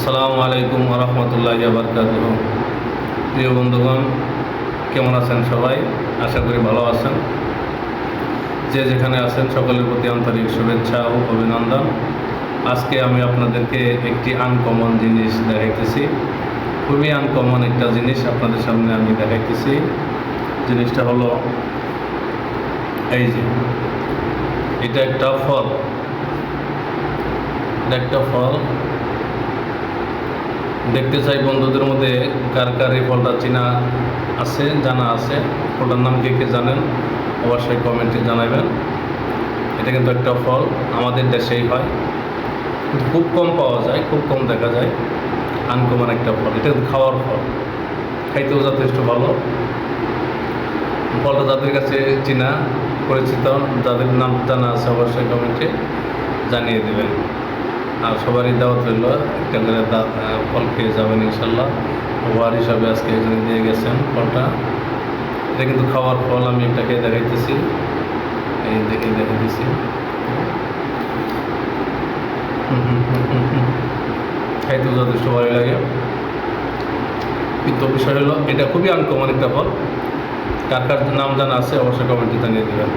আসসালামু আলাইকুম ওয়া রাহমাতুল্লাহি ওয়া বারাকাতুহু। প্রিয় বন্ধুগণ, কেমন আছেন সবাই? আশা করি ভালো আছেন। যে যেখানে আছেন সকলের প্রতি আন্তরিক শুভেচ্ছা ও অভিনন্দন। আজকে আমি আপনাদেরকে একটি আনকমন জিনিস দেখাইতেছি। খুবই আনকমন একটা জিনিস আপনাদের সামনে আমি দেখাইতেছি। জিনিসটা হলো এই যে, এটা একটা ফল। এটা একটা ফল। দেখতে চাই বন্ধুদের মধ্যে কার কার এই ফলটা চেনা আছে, জানা আছে। ফলটার নাম কে কে জানেন অবশ্যই কমেন্টে জানাবেন। এটা কিন্তু একটা ফল, আমাদের দেশেই হয়, কিন্তু খুব কম পাওয়া যায়, খুব কম দেখা যায়। আনকমন একটা ফল, এটা কিন্তু খাওয়ার ফল, খাইতেও যথেষ্ট ভালো। ফলটা যাদের কাছে চেনা পরিচিত, যাদের নাম জানা আছে অবশ্যই কমেন্টে জানিয়ে দেবেন। আর সবারই দাওয়াত রইল, একটা করে ফল খেয়ে যাবেন ইনশাল্লাহ। উপহার হিসাবে আজকে এখানে দিয়ে গেছেন ফলটা। এটা কিন্তু খাওয়ার ফল, আমি এটাকে দেখাইতেছি, এই দেখে দেখাইতেছি। খাইতেও যথেষ্ট ভালো লাগে, কিন্তু বিষয় হলো এটা খুবই আনকমন একটা ফল। কার কার নাম জানা আছে অবশ্যই কমেন্টে জানিয়ে দেবেন।